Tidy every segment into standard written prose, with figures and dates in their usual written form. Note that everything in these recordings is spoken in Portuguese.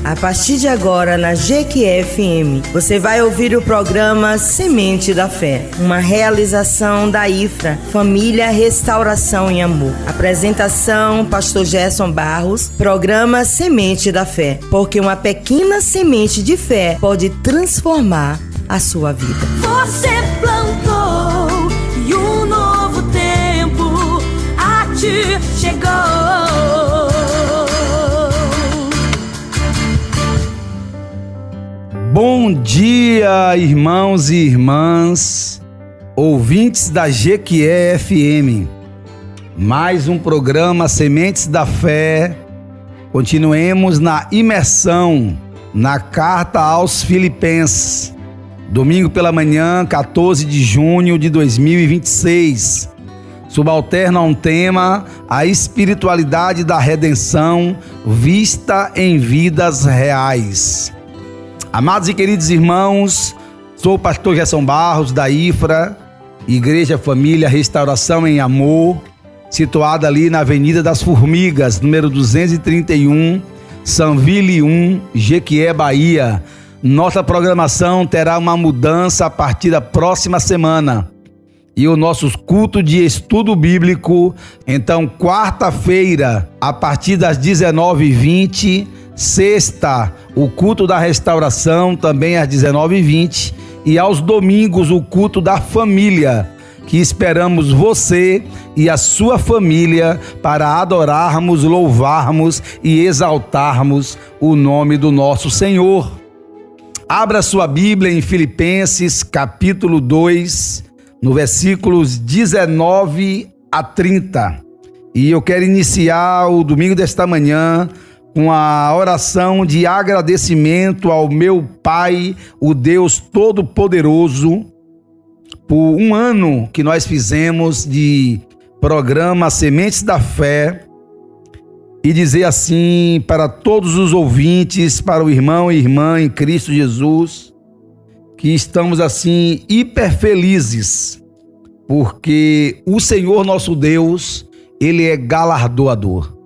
A partir de agora, na Jequié-FM, você vai ouvir o programa Semente da Fé, uma realização da IFRA, Família, Restauração e Amor. Apresentação, Pastor Gerson Barros, programa Semente da Fé, porque uma pequena semente de fé pode transformar a sua vida. Você plantou e um novo tempo a ti chegou. Bom dia, irmãos e irmãs, ouvintes da Jequié-FM. Mais um programa Sementes da Fé. Continuemos na imersão na Carta aos Filipenses. Domingo pela manhã, 14 de junho de 2026. Subalterno a um tema: a espiritualidade da redenção vista em vidas reais. Amados e queridos irmãos, sou o pastor Gerson Barros da IFRA, Igreja Família Restauração em Amor, situada ali na Avenida das Formigas, número 231, Sanville 1, Jequié, Bahia. Nossa programação terá uma mudança a partir da próxima semana. E o nosso culto de estudo bíblico, então, quarta-feira, a partir das 19h20, sexta, o culto da restauração, também às 19h20, e aos domingos, o culto da família, que esperamos você e a sua família para adorarmos, louvarmos e exaltarmos o nome do nosso Senhor. Abra sua Bíblia em Filipenses, capítulo 2, no versículos 19 a 30. E eu quero iniciar o domingo desta manhã com a oração de agradecimento ao meu Pai, o Deus Todo-Poderoso, por um ano que nós fizemos de programa Sementes da Fé, e dizer assim para todos os ouvintes, para o irmão e irmã em Cristo Jesus, que estamos assim hiper felizes, porque o Senhor nosso Deus, Ele é galardoador.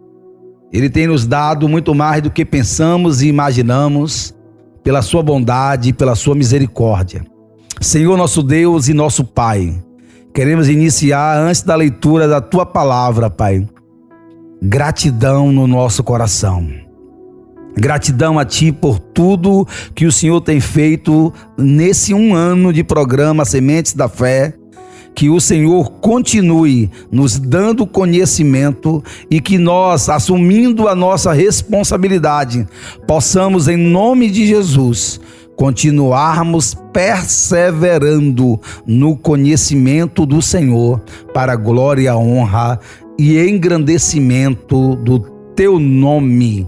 Ele tem nos dado muito mais do que pensamos e imaginamos, pela sua bondade e pela sua misericórdia. Senhor nosso Deus e nosso Pai, queremos iniciar antes da leitura da Tua palavra, Pai, gratidão no nosso coração. Gratidão a Ti por tudo que o Senhor tem feito nesse um ano de programa Sementes da Fé. Que o Senhor continue nos dando conhecimento e que nós, assumindo a nossa responsabilidade, possamos, em nome de Jesus, continuarmos perseverando no conhecimento do Senhor, para a glória, honra e engrandecimento do Teu nome.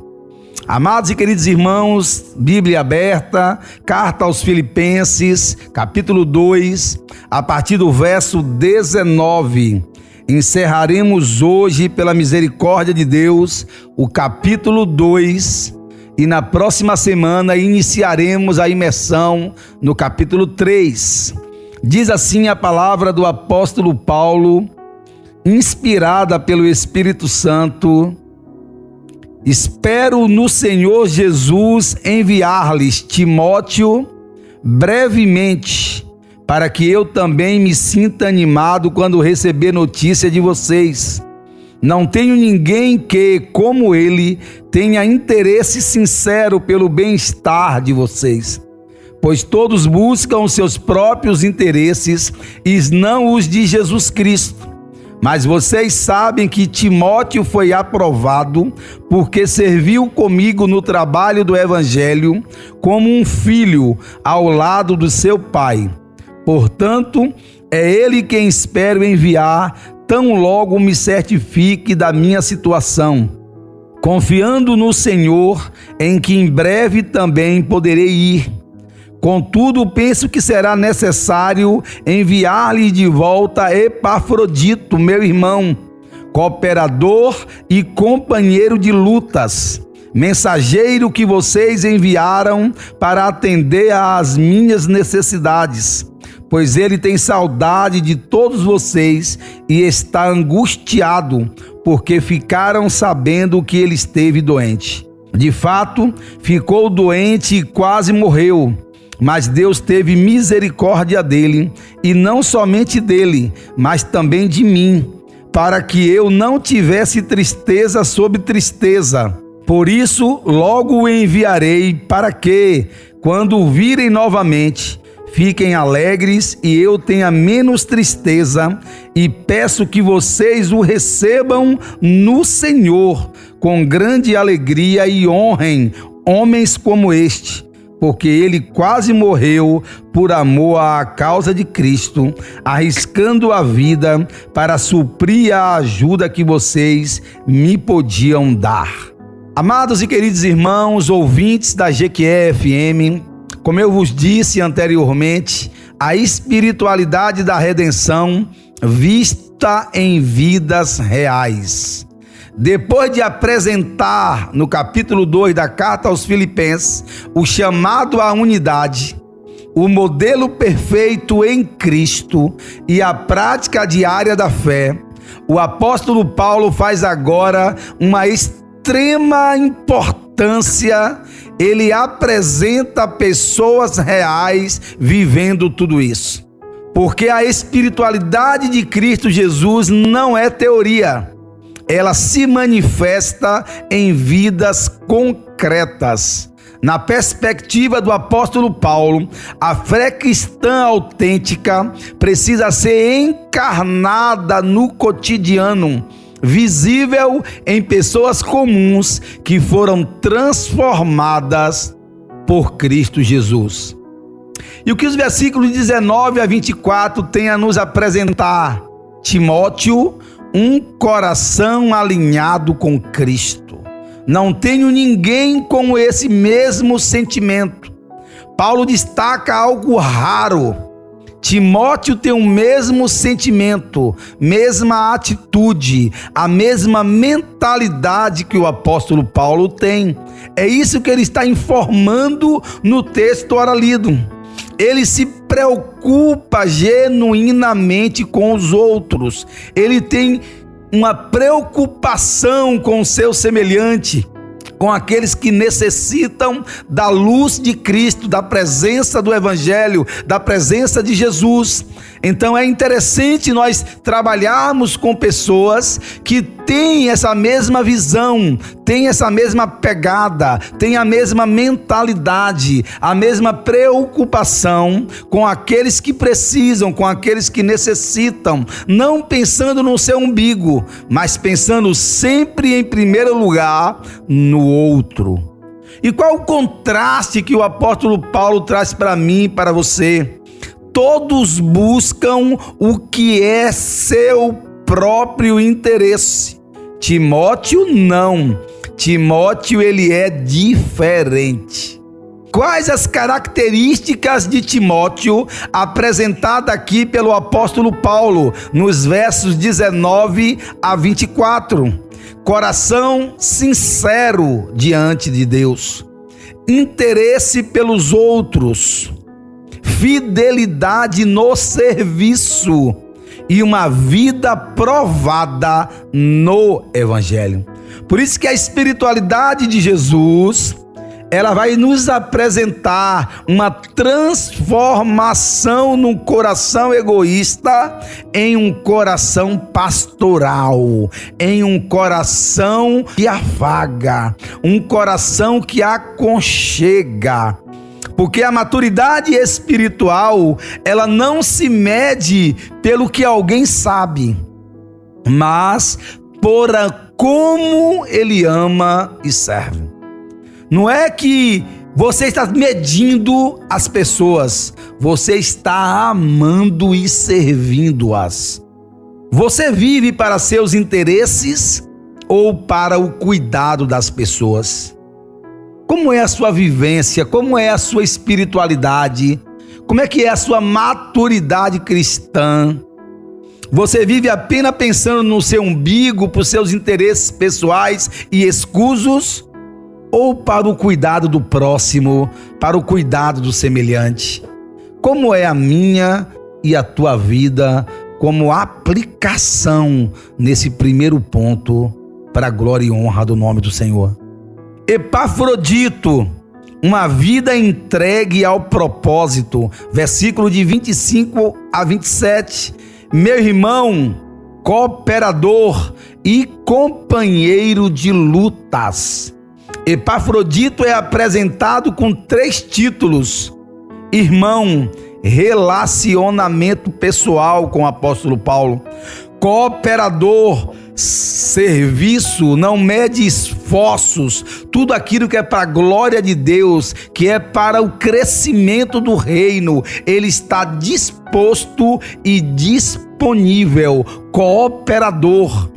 Amados e queridos irmãos, Bíblia aberta, Carta aos Filipenses, capítulo 2, a partir do verso 19. Encerraremos hoje, pela misericórdia de Deus, o capítulo 2, e na próxima semana iniciaremos a imersão no capítulo 3. Diz assim a palavra do apóstolo Paulo, inspirada pelo Espírito Santo: espero no Senhor Jesus enviar-lhes Timóteo brevemente, para que eu também me sinta animado quando receber notícia de vocês. Não tenho ninguém que, como ele, tenha interesse sincero pelo bem-estar de vocês, pois todos buscam os seus próprios interesses e não os de Jesus Cristo. Mas vocês sabem que Timóteo foi aprovado porque serviu comigo no trabalho do Evangelho como um filho ao lado do seu pai. Portanto, é ele quem espero enviar tão logo me certifique da minha situação, confiando no Senhor em que em breve também poderei ir. Contudo, penso que será necessário enviar-lhe de volta Epafrodito, meu irmão, cooperador e companheiro de lutas, mensageiro que vocês enviaram para atender às minhas necessidades, pois ele tem saudade de todos vocês e está angustiado, porque ficaram sabendo que ele esteve doente. De fato, ficou doente e quase morreu, mas Deus teve misericórdia dele, e não somente dele, mas também de mim, para que eu não tivesse tristeza sobre tristeza. Por isso, logo o enviarei, para que, quando o virem novamente, fiquem alegres e eu tenha menos tristeza, e peço que vocês o recebam no Senhor com grande alegria e honrem homens como este, porque ele quase morreu por amor à causa de Cristo, arriscando a vida para suprir a ajuda que vocês me podiam dar. Amados e queridos irmãos, ouvintes da GQE FM, como eu vos disse anteriormente, a espiritualidade da redenção vista em vidas reais. Depois de apresentar no capítulo 2 da carta aos Filipenses o chamado à unidade, o modelo perfeito em Cristo e a prática diária da fé, o apóstolo Paulo faz agora uma extrema importância. Ele apresenta pessoas reais vivendo tudo isso. Porque a espiritualidade de Cristo Jesus não é teoria. Ela se manifesta em vidas concretas. Na perspectiva do apóstolo Paulo, a fé cristã autêntica precisa ser encarnada no cotidiano, visível em pessoas comuns que foram transformadas por Cristo Jesus. E o que os versículos 19 a 24 têm a nos apresentar? Timóteo, um coração alinhado com Cristo. Não tenho ninguém com esse mesmo sentimento. Paulo destaca algo raro. Timóteo tem o mesmo sentimento, mesma atitude, a mesma mentalidade que o apóstolo Paulo tem. É isso que ele está informando no texto ora lido. Ele se preocupa genuinamente com os outros. Ele tem uma preocupação com o seu semelhante, com aqueles que necessitam da luz de Cristo, da presença do Evangelho, da presença de Jesus. Então é interessante nós trabalharmos com pessoas que têm essa mesma visão, têm essa mesma pegada, têm a mesma mentalidade, a mesma preocupação com aqueles que precisam, com aqueles que necessitam, não pensando no seu umbigo, mas pensando sempre em primeiro lugar no outro. E qual o contraste que o apóstolo Paulo traz para mim e para você? Todos buscam o que é seu próprio interesse. Timóteo não. Timóteo, ele é diferente. Quais as características de Timóteo apresentadas aqui pelo apóstolo Paulo nos versos 19 a 24? Coração sincero diante de Deus, interesse pelos outros, fidelidade no serviço e uma vida provada no Evangelho. Por isso que a espiritualidade de Jesus, ela vai nos apresentar uma transformação num coração egoísta em um coração pastoral, em um coração que afaga, um coração que aconchega. Porque a maturidade espiritual, ela não se mede pelo que alguém sabe, mas por como ele ama e serve. Não é que você está medindo as pessoas, você está amando e servindo-as. Você vive para seus interesses ou para o cuidado das pessoas? Como é a sua vivência? Como é a sua espiritualidade? Como é que é a sua maturidade cristã? Você vive apenas pensando no seu umbigo, por seus interesses pessoais e escusos? Ou para o cuidado do próximo, para o cuidado do semelhante? Como é a minha e a tua vida como aplicação nesse primeiro ponto para a glória e honra do nome do Senhor? Epafrodito, uma vida entregue ao propósito. Versículo de 25 a 27. Meu irmão, cooperador e companheiro de lutas. Epafrodito é apresentado com 3 títulos: irmão, relacionamento pessoal com o apóstolo Paulo; cooperador, serviço, não mede esforços, tudo aquilo que é para a glória de Deus, que é para o crescimento do reino, ele está disposto e disponível. Cooperador,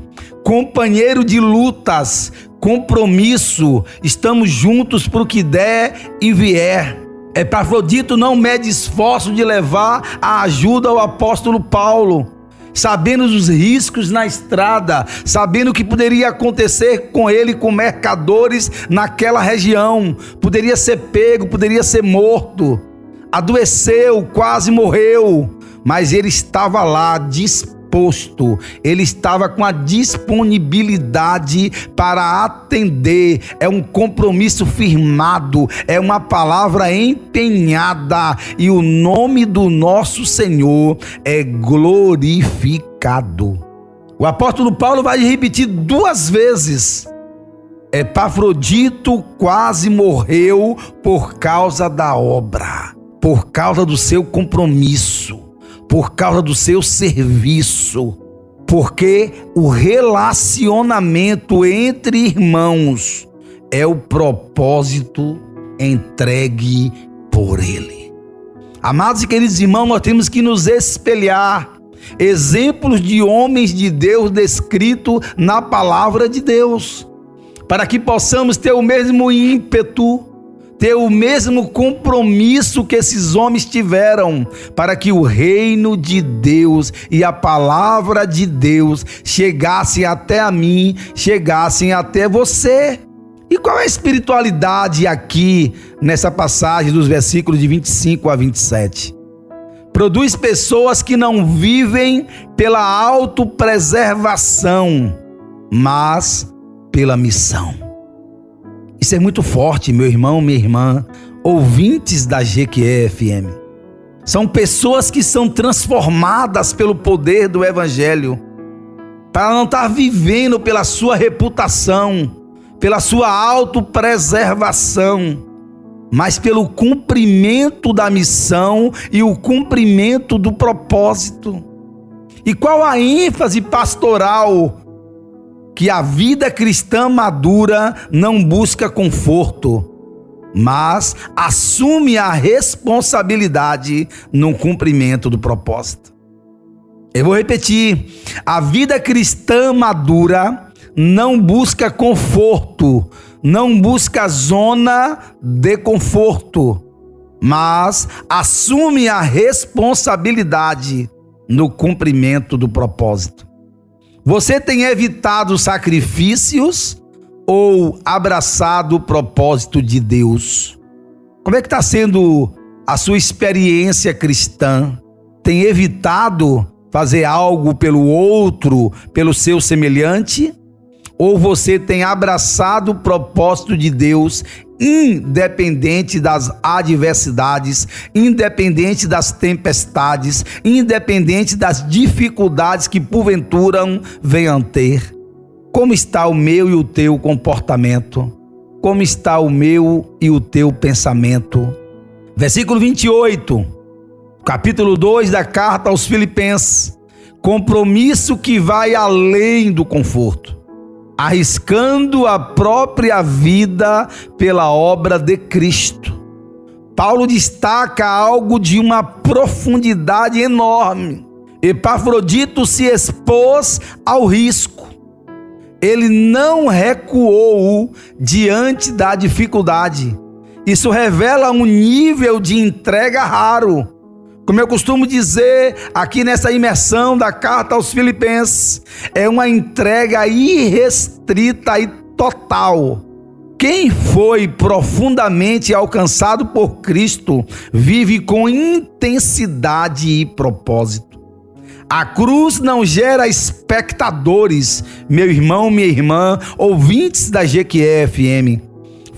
companheiro de lutas, compromisso, estamos juntos para o que der e vier. Epafrodito não mede esforço de levar a ajuda ao apóstolo Paulo, sabendo dos riscos na estrada, sabendo o que poderia acontecer com ele, com mercadores naquela região. Poderia ser pego, poderia ser morto, adoeceu, quase morreu, mas ele estava lá disposto, ele estava com a disponibilidade para atender. É um compromisso firmado, é uma palavra empenhada, e o nome do nosso Senhor é glorificado. O apóstolo Paulo vai repetir 2 vezes: Epafrodito quase morreu por causa da obra, por causa do seu compromisso, por causa do seu serviço, porque o relacionamento entre irmãos é o propósito entregue por ele. Amados e queridos irmãos, nós temos que nos espelhar, exemplos de homens de Deus descritos na palavra de Deus, para que possamos ter o mesmo ímpeto, ter o mesmo compromisso que esses homens tiveram, para que o reino de Deus e a palavra de Deus chegassem até a mim, chegassem até você. E qual é a espiritualidade aqui nessa passagem dos versículos de 25 a 27? Produz pessoas que não vivem pela autopreservação, mas pela missão. Isso é muito forte, meu irmão, minha irmã, ouvintes da GQE-FM. São pessoas que são transformadas pelo poder do Evangelho, para não estar vivendo pela sua reputação, pela sua autopreservação, mas pelo cumprimento da missão e o cumprimento do propósito. E qual a ênfase pastoral? Que a vida cristã madura não busca conforto, mas assume a responsabilidade no cumprimento do propósito. Eu vou repetir: a vida cristã madura não busca conforto, não busca zona de conforto, mas assume a responsabilidade no cumprimento do propósito. Você tem evitado sacrifícios ou abraçado o propósito de Deus? Como é que está sendo a sua experiência cristã? Tem evitado fazer algo pelo outro, pelo seu semelhante? Ou você tem abraçado o propósito de Deus, independente das adversidades, independente das tempestades, independente das dificuldades que porventura venham ter? Como está o meu e o teu comportamento? Como está o meu e o teu pensamento? Versículo 28, capítulo 2 da carta aos Filipenses. Compromisso que vai além do conforto, arriscando a própria vida pela obra de Cristo. Paulo destaca algo de uma profundidade enorme. Epafrodito se expôs ao risco. Ele não recuou diante da dificuldade. Isso revela um nível de entrega raro. Como eu costumo dizer aqui nessa imersão da carta aos Filipenses, é uma entrega irrestrita e total. Quem foi profundamente alcançado por Cristo vive com intensidade e propósito. A cruz não gera espectadores, meu irmão, minha irmã, ouvintes da GQE-FM.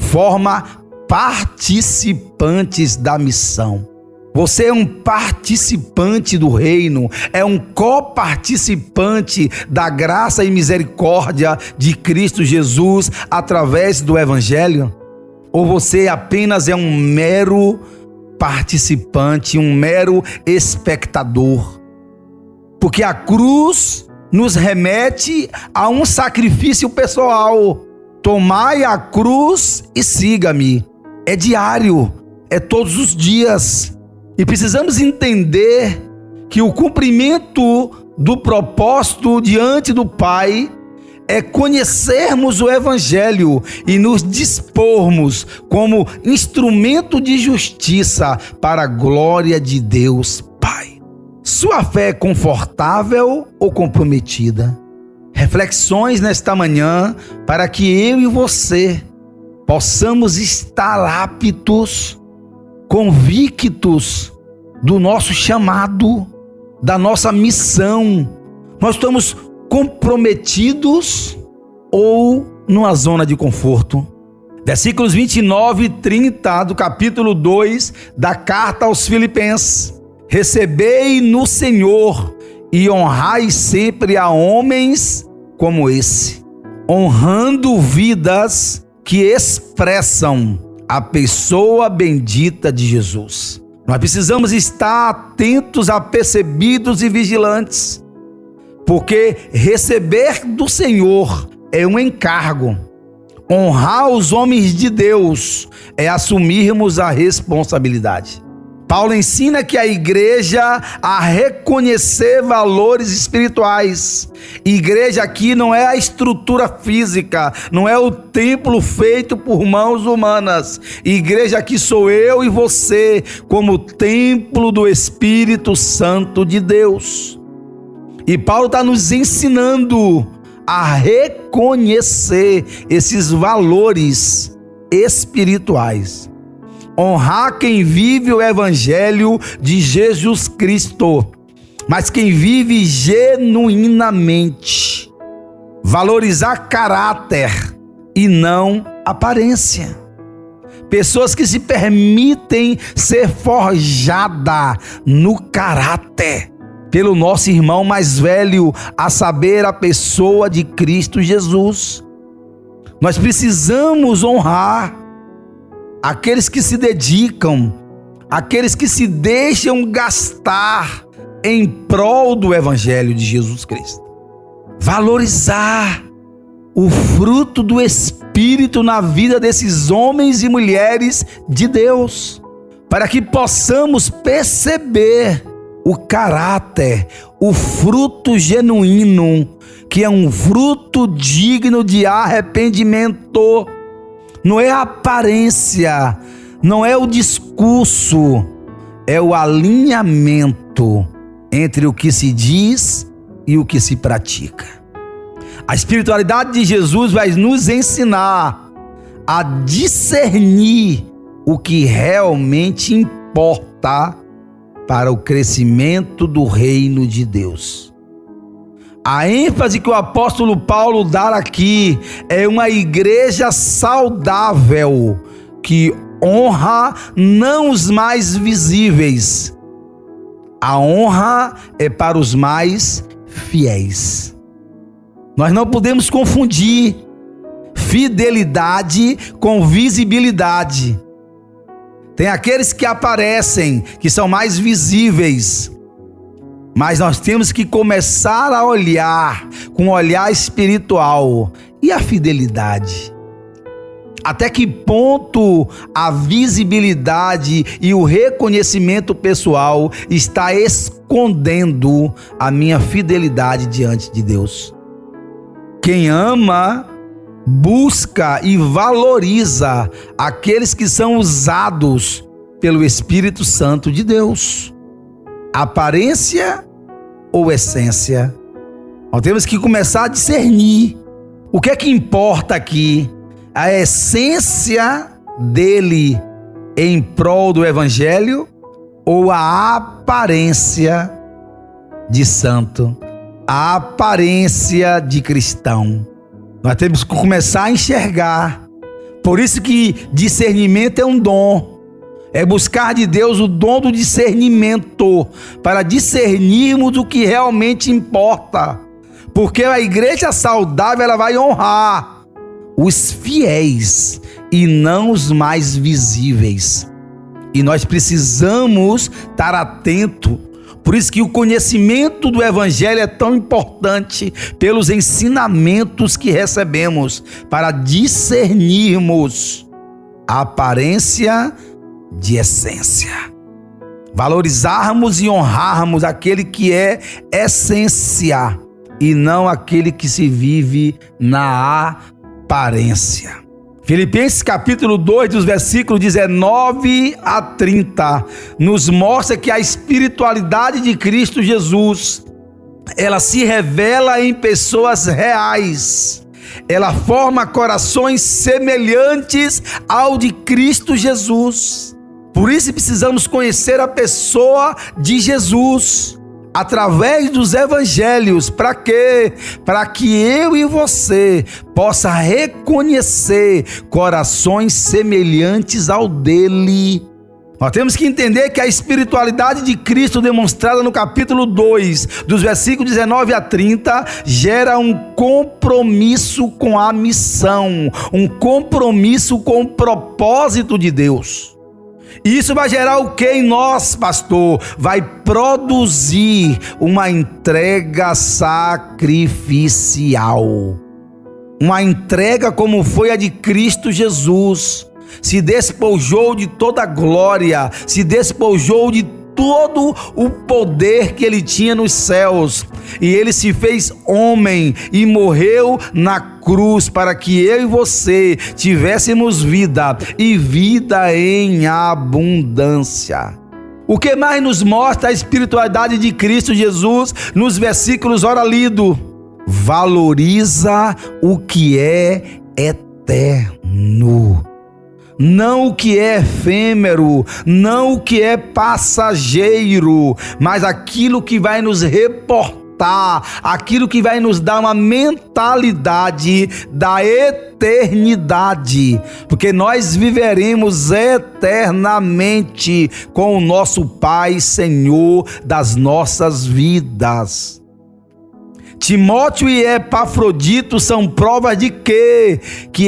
forma participantes da missão. Você é um participante do reino, é um coparticipante da graça e misericórdia de Cristo Jesus através do Evangelho? Ou você apenas é um mero participante, um mero espectador? Porque a cruz nos remete a um sacrifício pessoal. Tomai a cruz e siga-me. É diário, é todos os dias. E precisamos entender que o cumprimento do propósito diante do Pai é conhecermos o Evangelho e nos dispormos como instrumento de justiça para a glória de Deus Pai. Sua fé é confortável ou comprometida? Reflexões nesta manhã para que eu e você possamos estar aptos, convictos do nosso chamado, da nossa missão. Nós estamos comprometidos ou numa zona de conforto? Versículos 29 e 30 do capítulo 2 da carta aos Filipenses. Recebei no Senhor e honrai sempre a homens como esse, honrando vidas que expressam a pessoa bendita de Jesus. Nós precisamos estar atentos, apercebidos e vigilantes, porque receber do Senhor é um encargo. Honrar os homens de Deus é assumirmos a responsabilidade. Paulo ensina que a igreja a reconhecer valores espirituais. Igreja aqui não é a estrutura física, não é o templo feito por mãos humanas. Igreja aqui sou eu e você, como templo do Espírito Santo de Deus. E Paulo está nos ensinando a reconhecer esses valores espirituais. Honrar quem vive o Evangelho de Jesus Cristo, mas quem vive genuinamente. Valorizar caráter e não aparência. Pessoas que se permitem ser forjadas no caráter pelo nosso irmão mais velho, a saber, a pessoa de Cristo Jesus. Nós precisamos honrar aqueles que se dedicam, aqueles que se deixam gastar em prol do Evangelho de Jesus Cristo. Valorizar o fruto do Espírito na vida desses homens e mulheres de Deus, para que possamos perceber o caráter, o fruto genuíno, que é um fruto digno de arrependimento. Não é a aparência, não é o discurso, é o alinhamento entre o que se diz e o que se pratica. A espiritualidade de Jesus vai nos ensinar a discernir o que realmente importa para o crescimento do reino de Deus. A ênfase que o apóstolo Paulo dá aqui é uma igreja saudável, que honra não os mais visíveis. A honra é para os mais fiéis. Nós não podemos confundir fidelidade com visibilidade. Tem aqueles que aparecem, que são mais visíveis, mas nós temos que começar a olhar com um olhar espiritual. E a fidelidade? Até que ponto a visibilidade e o reconhecimento pessoal está escondendo a minha fidelidade diante de Deus? Quem ama, busca e valoriza aqueles que são usados pelo Espírito Santo de Deus. Aparência ou essência? Nós temos que começar a discernir o que é que importa aqui. A essência dele em prol do Evangelho ou a aparência de santo, a aparência de cristão? Nós temos que começar a enxergar Por isso que discernimento é um dom. É buscar de Deus o dom do discernimento, para discernirmos o que realmente importa. Porque a igreja saudável, ela vai honrar os fiéis e não os mais visíveis. E nós precisamos estar atentos. Por isso que o conhecimento do Evangelho é tão importante, pelos ensinamentos que recebemos, para discernirmos a aparência de essência. Valorizarmos e honrarmos aquele que é essência e não aquele que se vive na aparência. Filipenses capítulo 2, dos versículos 19 a 30, nos mostra que a espiritualidade de Cristo Jesus, ela se revela em pessoas reais. Ela forma corações semelhantes ao de Cristo Jesus. Por isso precisamos conhecer a pessoa de Jesus através dos evangelhos. Para quê? Para que eu e você possa reconhecer corações semelhantes ao dele. Nós temos que entender que a espiritualidade de Cristo, demonstrada no capítulo 2, dos versículos 19 a 30, gera um compromisso com a missão, um compromisso com o propósito de Deus. E isso vai gerar o que em nós, pastor? Vai produzir uma entrega sacrificial. Uma entrega como foi a de Cristo Jesus. Se despojou de toda a glória, se despojou de todo o poder que ele tinha nos céus, e ele se fez homem e morreu na cruz para que eu e você tivéssemos vida, e vida em abundância. O que mais nos mostra a espiritualidade de Cristo Jesus nos versículos ora lido? Valoriza o que é eterno, não o que é efêmero, não o que é passageiro, mas aquilo que vai nos reportar, aquilo que vai nos dar uma mentalidade da eternidade, porque nós viveremos eternamente com o nosso Pai, Senhor das nossas vidas. Timóteo e Epafrodito são provas de que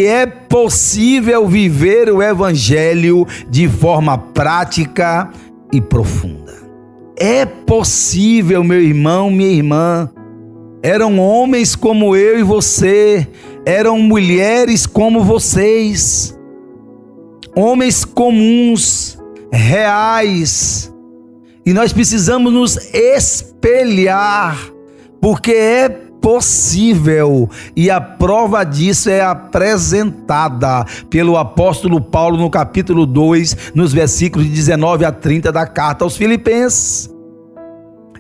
é possível viver o Evangelho de forma prática e profunda. É possível, meu irmão, minha irmã. Eram homens como eu e você, eram mulheres como vocês, homens comuns, reais, e nós precisamos nos espelhar, porque é possível, e a prova disso é apresentada pelo apóstolo Paulo no capítulo 2, nos versículos de 19 a 30 da carta aos Filipenses.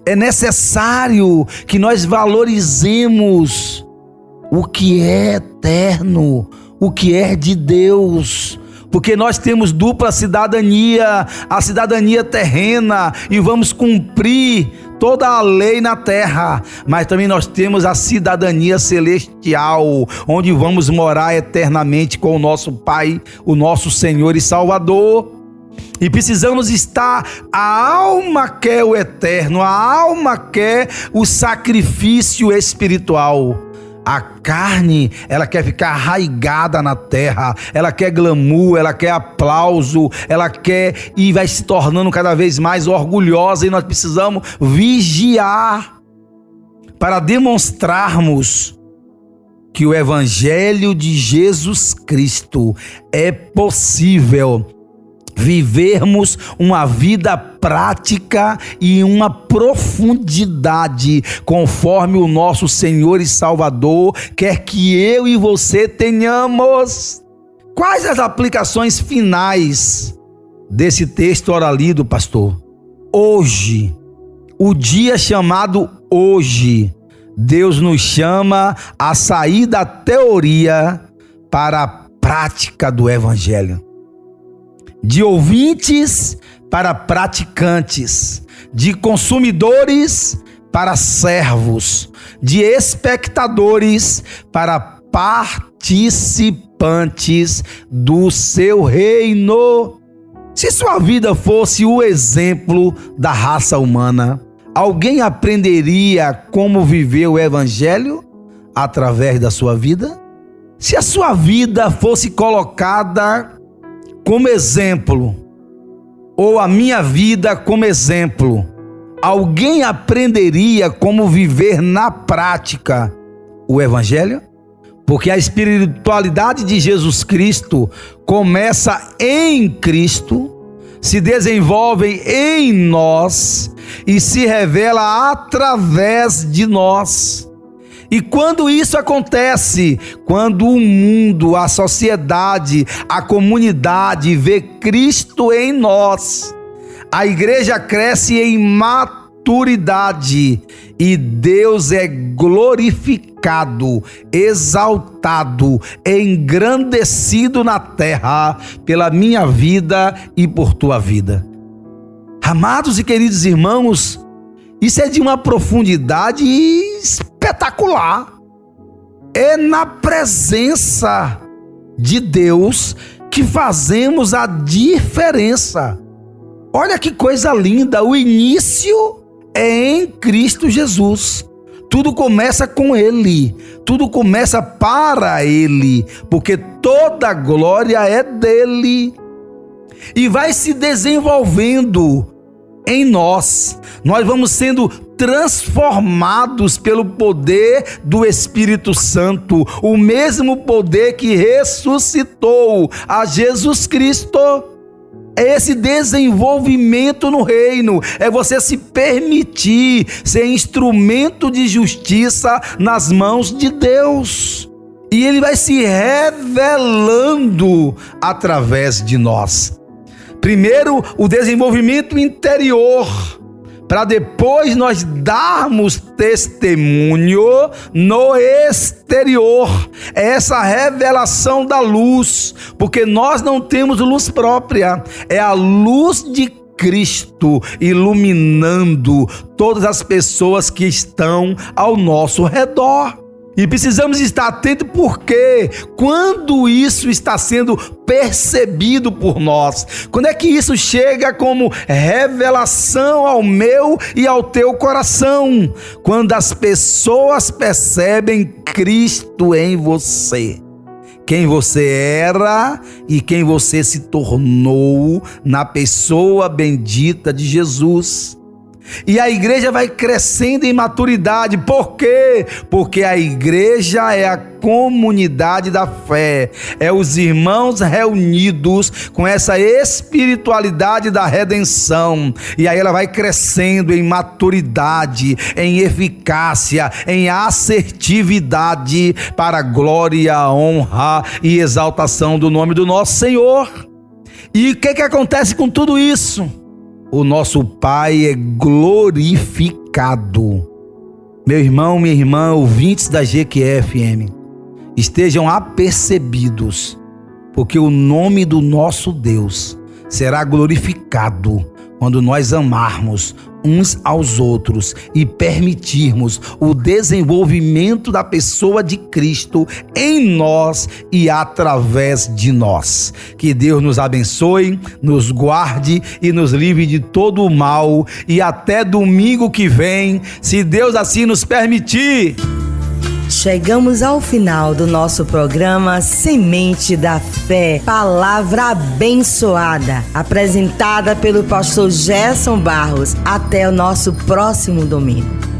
É necessário que nós valorizemos o que é eterno, o que é de Deus, porque nós temos dupla cidadania, a cidadania terrena, e vamos cumprir toda a lei na terra, mas também nós temos a cidadania celestial, onde vamos morar eternamente com o nosso Pai, o nosso Senhor e Salvador. E precisamos estar, a alma quer o eterno, a alma quer o sacrifício espiritual. A carne, ela quer ficar arraigada na terra, ela quer glamour, ela quer aplauso, ela quer, e vai se tornando cada vez mais orgulhosa, e nós precisamos vigiar para demonstrarmos que o Evangelho de Jesus Cristo é possível vivermos uma vida prática e uma profundidade, conforme o nosso Senhor e Salvador quer que eu e você tenhamos. Quais as aplicações finais desse texto ora lido, pastor? Hoje, o dia chamado hoje, Deus nos chama a sair da teoria para a prática do Evangelho. De ouvintes para praticantes, de consumidores para servos, de espectadores para participantes. participantes do seu reino. Se sua vida fosse o exemplo da raça humana, alguém aprenderia como viver o evangelho através da sua vida? Se a sua vida fosse colocada como exemplo, ou a minha vida como exemplo, alguém aprenderia como viver na prática o evangelho? Porque a espiritualidade de Jesus Cristo começa em Cristo, se desenvolve em nós e se revela através de nós. E quando isso acontece, quando o mundo, a sociedade, a comunidade vê Cristo em nós, a igreja cresce em maturidade e Deus é glorificado, exaltado, engrandecido na terra pela minha vida e por tua vida. Amados e queridos irmãos, isso é de uma profundidade espetacular. É na presença de Deus que fazemos a diferença. Olha que coisa linda, o início é em Cristo Jesus. Tudo começa com Ele, tudo começa para Ele, porque toda a glória é dele. E vai se desenvolvendo em nós. Nós vamos sendo transformados pelo poder do Espírito Santo, o mesmo poder que ressuscitou a Jesus Cristo. É esse desenvolvimento no reino, é você se permitir ser instrumento de justiça nas mãos de Deus. E Ele vai se revelando através de nós. Primeiro, o desenvolvimento interior, para depois nós darmos testemunho no exterior. É essa revelação da luz, porque nós não temos luz própria, é a luz de Cristo iluminando todas as pessoas que estão ao nosso redor. E precisamos estar atentos, porque quando isso está sendo percebido por nós, quando é que isso chega como revelação ao meu e ao teu coração? Quando as pessoas percebem Cristo em você, quem você era e quem você se tornou na pessoa bendita de Jesus. E a igreja vai crescendo em maturidade. Por quê? Porque a igreja é a comunidade da fé, é os irmãos reunidos com essa espiritualidade da redenção. E aí ela vai crescendo em maturidade, em eficácia, em assertividade, para a glória, honra e exaltação do nome do nosso Senhor. E o que acontece com tudo isso? O nosso Pai é glorificado. Meu irmão, minha irmã, ouvintes da GQE-FM, estejam apercebidos, porque o nome do nosso Deus será glorificado quando nós amarmos uns aos outros e permitirmos o desenvolvimento da pessoa de Cristo em nós e através de nós. Que Deus nos abençoe, nos guarde e nos livre de todo o mal, e até domingo que vem, se Deus assim nos permitir. Chegamos ao final do nosso programa Semente da Fé, palavra abençoada, apresentada pelo pastor Gerson Barros. Até o nosso próximo domingo.